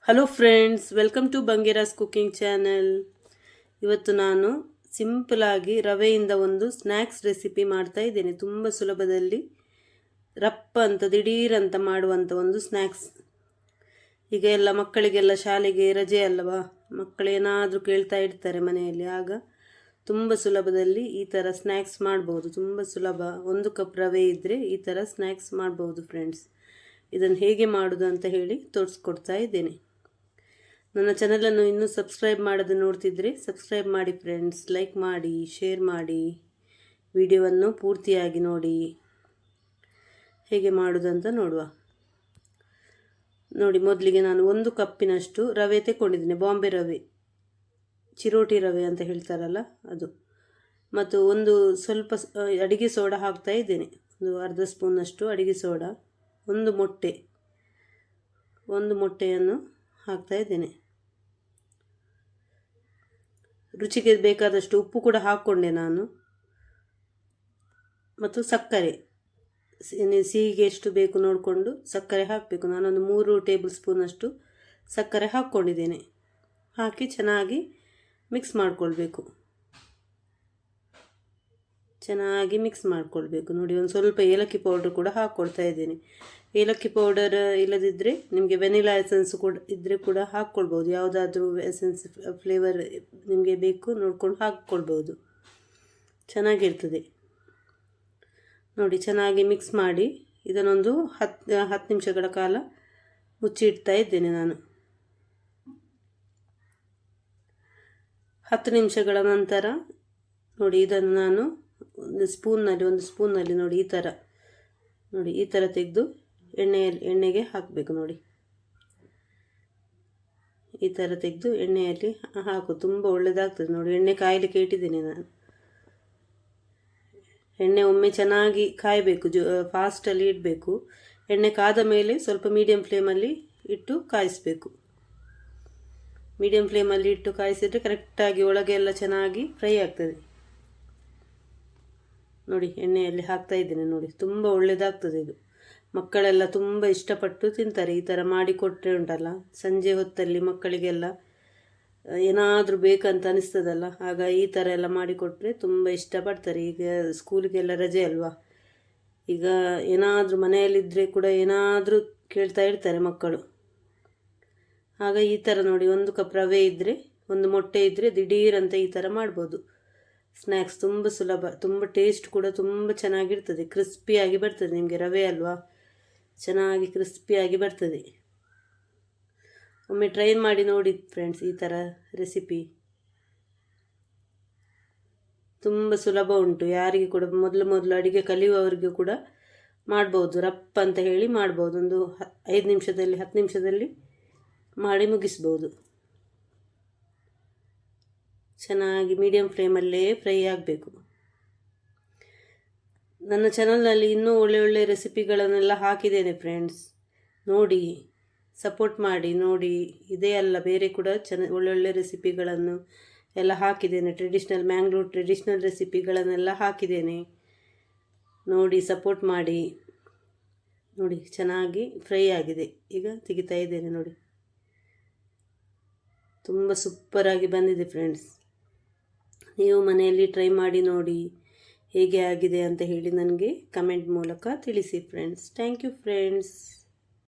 Hello friends, welcome to Bangera's cooking channel. ಇವತ್ತು ನಾನು ಸಿಂಪಲಾಗಿ ರವೆಯಿಂದ ಒಂದು ಸ್ನ್ಯಾಕ್ಸ್ ರೆಸಿಪಿ ಮಾಡ್ತಾ ಇದ್ದೇನೆ. ತುಂಬ ಸುಲಭದಲ್ಲಿ ರಪ್ಪ ಅಂತ ದಿಢೀರಂತ ಮಾಡುವಂಥ ಒಂದು ಸ್ನ್ಯಾಕ್ಸ್. ಈಗ ಎಲ್ಲ ಮಕ್ಕಳಿಗೆಲ್ಲ ಶಾಲೆಗೆ ರಜೆ ಅಲ್ಲವಾ, ಮಕ್ಕಳೇನಾದರೂ ಕೇಳ್ತಾ ಇರ್ತಾರೆ ಮನೆಯಲ್ಲಿ. ಆಗ ತುಂಬ ಸುಲಭದಲ್ಲಿ ಈ ಥರ ಸ್ನ್ಯಾಕ್ಸ್ ಮಾಡ್ಬೋದು. ತುಂಬ ಸುಲಭ. 1 ಕಪ್ ರವೆ ಇದ್ದರೆ ಈ ಥರ ಸ್ನ್ಯಾಕ್ಸ್ ಮಾಡ್ಬೋದು ಫ್ರೆಂಡ್ಸ್. ಇದನ್ನು ಹೇಗೆ ಮಾಡೋದು ಅಂತ ಹೇಳಿ ತೋರಿಸ್ಕೊಡ್ತಾ ಇದ್ದೇನೆ. ನನ್ನ ಚಾನಲನ್ನು ಇನ್ನೂ ಸಬ್ಸ್ಕ್ರೈಬ್ ಮಾಡದೆ ನೋಡ್ತಿದ್ರೆ ಸಬ್ಸ್ಕ್ರೈಬ್ ಮಾಡಿ ಫ್ರೆಂಡ್ಸ್. ಲೈಕ್ ಮಾಡಿ, ಶೇರ್ ಮಾಡಿ, ವಿಡಿಯೋವನ್ನು ಪೂರ್ತಿಯಾಗಿ ನೋಡಿ. ಹೇಗೆ ಮಾಡೋದಂತ ನೋಡುವ. ನೋಡಿ, ಮೊದಲಿಗೆ ನಾನು 1 ಕಪ್ಪಿನಷ್ಟು ರವೆ ತಗೊಂಡಿದ್ದೀನಿ. ಬಾಂಬೆ ರವೆ, ಚಿರೋಟಿ ರವೆ ಅಂತ ಹೇಳ್ತಾರಲ್ಲ ಅದು. ಮತ್ತು ಸ್ವಲ್ಪ ಅಡಿಗೆ ಸೋಡಾ ಹಾಕ್ತಾ ಇದ್ದೇನೆ. ಒಂದು ಅರ್ಧ ಸ್ಪೂನಷ್ಟು ಅಡಿಗೆ ಸೋಡಾ, ಒಂದು ಮೊಟ್ಟೆಯನ್ನು ಹಾಕ್ತಾ ಇದ್ದೇನೆ. ರುಚಿಗೆ ಬೇಕಾದಷ್ಟು ಉಪ್ಪು ಕೂಡ ಹಾಕ್ಕೊಂಡೆ ನಾನು. ಮತ್ತು ಸಕ್ಕರೆ, ಸಿಹಿಗೆ ಎಷ್ಟು ಬೇಕು ನೋಡಿಕೊಂಡು ಸಕ್ಕರೆ ಹಾಕಬೇಕು. ನಾನೊಂದು 3 ಟೇಬಲ್ ಸ್ಪೂನಷ್ಟು ಸಕ್ಕರೆ ಹಾಕ್ಕೊಂಡಿದ್ದೇನೆ. ಹಾಕಿ ಚೆನ್ನಾಗಿ ಮಿಕ್ಸ್ ಮಾಡಿಕೊಳ್ಬೇಕು. ನೋಡಿ, ಒಂದು ಸ್ವಲ್ಪ ಏಲಕ್ಕಿ ಪೌಡರ್ ಕೂಡ ಹಾಕ್ಕೊಳ್ತಾ ಇದ್ದೇನೆ. ಏಲಕ್ಕಿ ಪೌಡರ್ ಇಲ್ಲದಿದ್ದರೆ ನಿಮಗೆ ವೆನಿಲಾ ಎಸೆನ್ಸ್ ಕೂಡ ಇದ್ದರೆ ಕೂಡ ಹಾಕ್ಕೊಳ್ಬೋದು. ಯಾವುದಾದ್ರೂ ಎಸೆನ್ಸ್ ಫ್ಲೇವರ್ ನಿಮಗೆ ಬೇಕು ನೋಡ್ಕೊಂಡು ಹಾಕ್ಕೊಳ್ಬೋದು, ಚೆನ್ನಾಗಿರ್ತದೆ. ನೋಡಿ, ಚೆನ್ನಾಗಿ ಮಿಕ್ಸ್ ಮಾಡಿ ಇದನ್ನೊಂದು 10 ನಿಮಿಷಗಳ ಕಾಲ ಮುಚ್ಚಿಡ್ತಾ ಇದ್ದೇನೆ ನಾನು. 10 ನಿಮಿಷಗಳ ನಂತರ ನೋಡಿ, ಇದನ್ನು ನಾನು ಒಂದು ಸ್ಪೂನ್ನಲ್ಲಿ ನೋಡಿ ಈ ಥರ ತೆಗೆದು ಎಣ್ಣೆಗೆ ಹಾಕಬೇಕು. ನೋಡಿ, ಈ ಥರ ತೆಗೆದು ಎಣ್ಣೆಯಲ್ಲಿ ಹಾಕು. ತುಂಬ ಒಳ್ಳೆಯದಾಗ್ತದೆ. ನೋಡಿ, ಎಣ್ಣೆ ಕಾಯಲಿಕ್ಕೆ ಇಟ್ಟಿದ್ದೀನಿ ನಾನು. ಎಣ್ಣೆ ಒಮ್ಮೆ ಚೆನ್ನಾಗಿ ಕಾಯಬೇಕು, ಫಾಸ್ಟಲ್ಲಿ ಇಡಬೇಕು. ಎಣ್ಣೆ ಕಾದ ಮೇಲೆ ಸ್ವಲ್ಪ ಮೀಡಿಯಂ ಫ್ಲೇಮಲ್ಲಿ ಇಟ್ಟು ಕಾಯಿಸಬೇಕು. ಮೀಡಿಯಂ ಫ್ಲೇಮಲ್ಲಿ ಇಟ್ಟು ಕಾಯಿಸಿದರೆ ಕರೆಕ್ಟಾಗಿ ಒಳಗೆ ಎಲ್ಲ ಚೆನ್ನಾಗಿ ಫ್ರೈ ಆಗ್ತದೆ. ನೋಡಿ, ಎಣ್ಣೆಯಲ್ಲಿ ಹಾಕ್ತಾ ಇದ್ದೇನೆ. ನೋಡಿ, ತುಂಬ ಒಳ್ಳೆಯದಾಗ್ತದೆ ಇದು. ಮಕ್ಕಳೆಲ್ಲ ತುಂಬ ಇಷ್ಟಪಟ್ಟು ತಿಂತಾರೆ. ಈ ಥರ ಮಾಡಿಕೊಟ್ರೆ ಉಂಟಲ್ಲ, ಸಂಜೆ ಹೊತ್ತಲ್ಲಿ ಮಕ್ಕಳಿಗೆಲ್ಲ ಏನಾದರೂ ಬೇಕಂತ ಅನಿಸ್ತದಲ್ಲ, ಆಗ ಈ ಥರ ಎಲ್ಲ ಮಾಡಿಕೊಟ್ರೆ ತುಂಬ ಇಷ್ಟಪಡ್ತಾರೆ. ಈಗ ಸ್ಕೂಲಿಗೆಲ್ಲ ರಜೆ ಅಲ್ವಾ, ಈಗ ಏನಾದರೂ ಮನೆಯಲ್ಲಿದ್ದರೆ ಕೂಡ ಏನಾದರೂ ಕೇಳ್ತಾ ಇರ್ತಾರೆ ಮಕ್ಕಳು. ಆಗ ಈ ಥರ ನೋಡಿ, 1 ಕಪ್ ರವೆ ಇದ್ದರೆ, 1 ಮೊಟ್ಟೆ ಇದ್ದರೆ ದಿಢೀರಂತ ಈ ಥರ ಮಾಡ್ಬೋದು ಸ್ನ್ಯಾಕ್ಸ್. ತುಂಬ ಸುಲಭ, ತುಂಬ ಟೇಸ್ಟ್ ಕೂಡ ತುಂಬ ಚೆನ್ನಾಗಿರ್ತದೆ. ಕ್ರಿಸ್ಪಿಯಾಗಿ ಬರ್ತದೆ. ನಿಮಗೆ ರವೆ ಅಲ್ವಾ, ಚೆನ್ನಾಗಿ ಕ್ರಿಸ್ಪಿಯಾಗಿ ಬರ್ತದೆ. ಒಮ್ಮೆ ಟ್ರೈ ಮಾಡಿ ನೋಡಿ ಫ್ರೆಂಡ್ಸ್. ಈ ಥರ ರೆಸಿಪಿ ತುಂಬ ಸುಲಭ ಉಂಟು. ಯಾರಿಗೆ ಕೂಡ ಮೊದಲು ಅಡಿಗೆ ಕಲಿಯುವವರಿಗೂ ಕೂಡ ಮಾಡ್ಬೋದು. ರಪ್ಪ ಅಂತ ಹೇಳಿ ಮಾಡ್ಬೋದು. ಒಂದು 5 ನಿಮಿಷದಲ್ಲಿ 10 ನಿಮಿಷದಲ್ಲಿ ಮಾಡಿ ಮುಗಿಸ್ಬೋದು. ಚೆನ್ನಾಗಿ ಮೀಡಿಯಂ ಫ್ಲೇಮಲ್ಲೇ ಫ್ರೈ ಆಗಬೇಕು. ನನ್ನ ಚಾನಲ್ನಲ್ಲಿ ಇನ್ನೂ ಒಳ್ಳೆ ರೆಸಿಪಿಗಳನ್ನೆಲ್ಲ ಹಾಕಿದ್ದೇನೆ ಫ್ರೆಂಡ್ಸ್. ನೋಡಿ, ಸಪೋರ್ಟ್ ಮಾಡಿ. ನೋಡಿ, ಇದೇ ಅಲ್ಲ, ಬೇರೆ ಕೂಡ ಒಳ್ಳೊಳ್ಳೆ ರೆಸಿಪಿಗಳನ್ನು ಎಲ್ಲ ಹಾಕಿದ್ದೇನೆ. ಮ್ಯಾಂಗ್ಳೂರ್ ಟ್ರೆಡಿಷ್ನಲ್ ರೆಸಿಪಿಗಳನ್ನೆಲ್ಲ ಹಾಕಿದ್ದೇನೆ. ನೋಡಿ, ಸಪೋರ್ಟ್ ಮಾಡಿ. ನೋಡಿ, ಚೆನ್ನಾಗಿ ಫ್ರೈ ಆಗಿದೆ. ಈಗ ತೆಗಿತಾ ಇದ್ದೇನೆ. ನೋಡಿ, ತುಂಬ ಸೂಪರಾಗಿ ಬಂದಿದೆ ಫ್ರೆಂಡ್ಸ್. ನೀವು ಮನೆಯಲ್ಲಿ ಟ್ರೈ ಮಾಡಿ ನೋಡಿ, ಹೇಗೆ ಆಗಿದೆ ಅಂತ ಹೇಳಿ ನನಗೆ ಕಮೆಂಟ್ ಮೂಲಕ ತಿಳಿಸಿ ಫ್ರೆಂಡ್ಸ್. Thank you friends.